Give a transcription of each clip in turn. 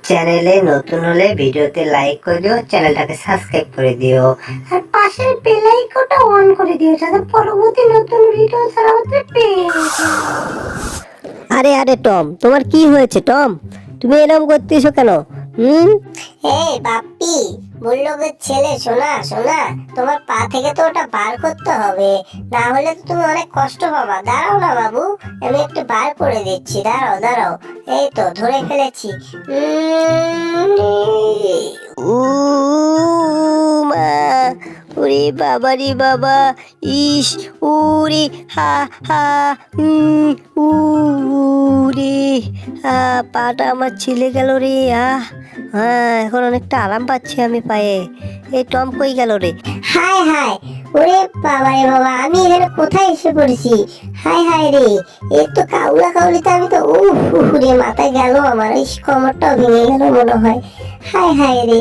চ্যানেলে নতুন হলে ভিডিওতে লাইক করে দিও, চ্যানেলটাকে সাবস্ক্রাইব করে দিও আর পাশের বেল আইকনটা অন করে দিও যাতে পরবর্তী নতুন ভিডিও ছাড়া হতে পেয়ে যাও। আরে আরে টম, তোমার কি হয়েছে টম? তুমি এরকম করতেছো কেন? এই বাপ্পি, বুল্লুকের ছেলে, শোনা শোনা, তোমার পা থেকে তো ওটা বার করতে হবে, না হলে তো তুমি অনেক কষ্ট পাবা। দাঁড়াও না বাবু, আমি একটু বার করে দিচ্ছি, দাঁড়াও দাঁড়াও। এই তো ধরে ফেলেছি। উ মা, ওরে বাবা রে বাবা, ইস, ওরে হা হা, উরে, পাটা আমার ছিলে গেল রে। হ্যাঁ, এখন অনেকটা আরাম পাচ্ছি আমি পায়ে। এই টম কই গেল রে? হায় হায়, ওরে বাবা রে বাবা, আমি এখানে কোথায় এসে পড়েছি? হায় হায় রে, এই তো কাউলা কাউলিতে আমি তো রে, মাথায় গেল আমার, এই কোমরটাও ভেঙে গেল মনে হয়। হায় হায় রে।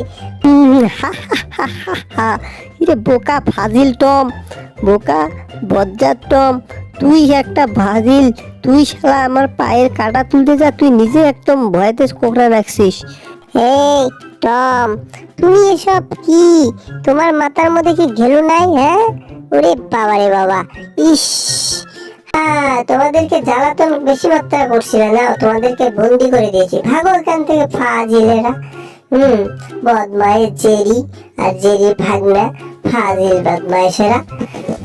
রে বোকা ফাজিল টম, বোকা বজ্জাত টম, তুই একটা ফাজিল। তুই শালা আমার পায়ের কাটা তুলতে যা, তুই নিজে একদম ভয়েতে কোকড়া রাখছিস। এই টম, তুমি এসব কি? তোমার মাথার মধ্যে কি ঘেলু নাই? হ্যাঁ, ওরে বাবা রে বাবা, ইস, তোমাদেরকে জ্বালাতন বেশি মাত্রা করছিল না, তোমাদেরকে বন্দি করে দিয়েছি। ভাগো এখান থেকে ফাজিলেরা। বদমাইশ জেরি আর জেরির ভাগনা, ফাজিল বদমাইশেরা।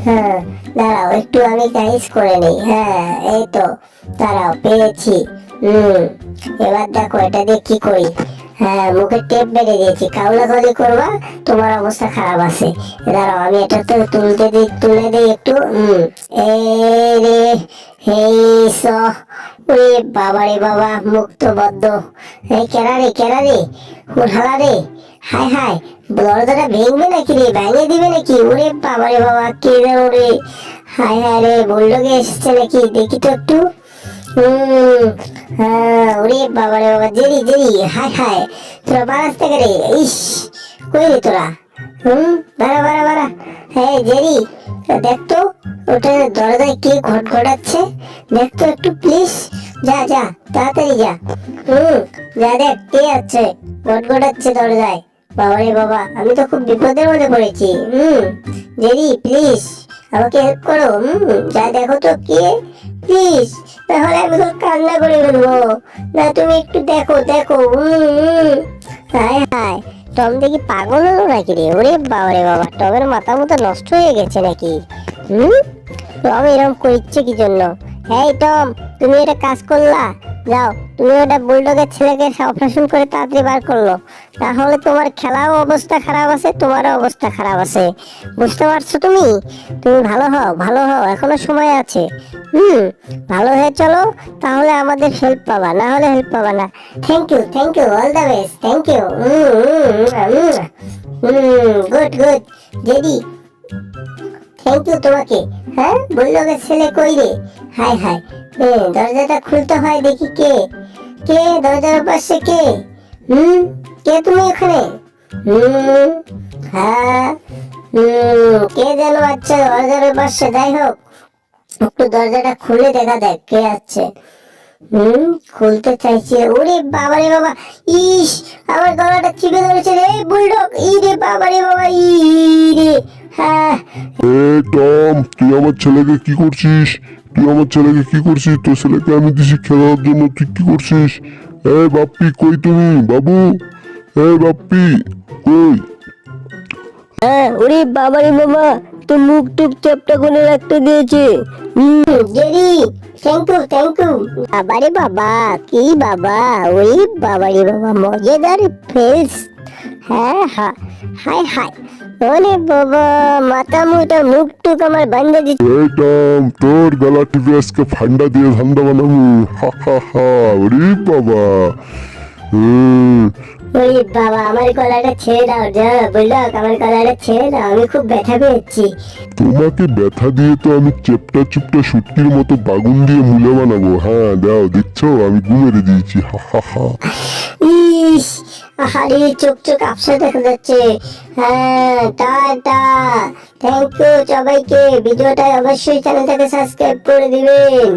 হ্যাঁ, দাঁড়াও একটু আমি গাইস করে নেই। হ্যাঁ, এই তো, দাঁড়াও, পেয়েছি। এবার দেখো এটা দিয়ে কি করি। হ্যাঁ, মুখে টেপ বেঁধে দিয়েছি, কাউলা কাউলি করবা, তোমার অবস্থা খারাপ আছে। দাঁড়াও আমি এটা তো তুলে দিই একটু। এই রে, এই ওরে বাবা রে বাবা, মুখ তো বদ্ধ। এই কেরা রে উঠালা রে। হায় হায়, দরজাটা ভেঙবে নাকি রে, ভেঙে দিবে নাকি? ওরে বাবা রে বাবা, কে যেন রে। হায় হায় রে, বললোকে এসেছে নাকি, দেখি তো একটু। হ্যাঁ, ওরে বাবা রে বাবা, জেরি জেরি, হায় হায়, তোরা বারাস থেকে রে। ইস, কই রে তোরা? বাড়া। হ্যাঁ জেরি, দেখতো ওটা দরজায় কে ঘটাচ্ছে, দেখতো একটু প্লিজ। যা যা, তাড়াতাড়ি যা। যা দেখ কে আছে ঘটাচ্ছে দরজায়। বাবা রে বাবা, আমি তো খুব বিপদের মধ্যে পড়েছি। জেরি প্লিজ আমাকে হেল্প করো। যা দেখো তো কে, প্লিজ, তাহলে আমি তো কান্না করে ফেলবো। না তুমি একটু দেখো। হায় হায়, টম দেখি পাগল হলো নাকি রে? ওরে বাবা রে বাবা, টমের মাথা মতো নষ্ট হয়ে গেছে নাকি? টম এরকম করছে কি জন্য? এই টম, তুমি এটা কাজ করলা, যাও তুমি ওটা বুলডগের ছেলেকে অপারেশন করে তাড়াতাড়ি বার করলো, তাহলে তোমার খেলাও অবস্থা খারাপ আছে, তোমারও অবস্থা খারাপ আছে। বুঝতে পারছো? তুমি ভালো হও, এখনো সময় আছে। ভালো হয়ে চলো, তাহলে আমাদের হেল্প পাবা, না হলে হেল্প পাবা না। Thank you, all the best, thank you. Good জেডি, থ্যাংক ইউ তোমাকে। হ্যাঁ, বুলডগের ছেলে কই রে? হায় হায়, দরজাটা খুলতে হয়, দেখি কে দরজার পাশে কে? কে তুমি এখানে? হ্যাঁ, কে যেন আছে দরজার পাশে। যাই হোক, একটু দরজাটা খুলে দেখা দেখ কে আছে। খুলতে চাইছে। ওরে বাবা রে বাবা, ইস, আমার গলাটা চিপে ধরেছে রে বুলডগ। ই রে বাবা রে বাবা, ই রে। হ্যাঁ, টম, তুই আমার ছেলেকে কি করছিস? তোর ছেলেকে আমি দিছি খেলার জন্য, তুই কি করছিস? বাপ্পি কই তুমি? বাবু, বাপ্পি কই? হ্যাঁ, ওরে বাবা রে বাবা, তো মুখ টুক চ্যাপটা করে রাখতে দিয়েছে। Jerry, thank you. বাবা রে বাবা, কি বাবা, ওই বাবা রে বাবা, মজাদার ফেলস। হ্যাঁ, হায় হায়, ওরে বাবা, মাথা মুটা মুখ টুক আমার বান্ধে দিচ্ছে। টম, তোর গলা টিপে আজকে ফান্ডা দিয়ে ধান্দা বানাবো। ওরে বাবা। ওরে বাবা, আমার গলাটা ছেড়ে দাও, যা বুলডগ, আমার গলাটা ছেড়ে দাও, আমি খুব ব্যথা পেয়েছি। তোমাকে ব্যথা দিয়ে তো আমি চেপটা শুটকির মতো বাগুন দিয়ে মুলে বানাবো। হ্যাঁ দাও, দেখছো আমি ঘুমেরে দিয়েছি। ইস, আহারে, চোখ আপসা দেখা যাচ্ছে। হ্যাঁ, টাটা, থ্যাংক ইউ সবাইকে। ভিডিওটা অবশ্যই চ্যানেলটাকে সাবস্ক্রাইব করে দিবেন।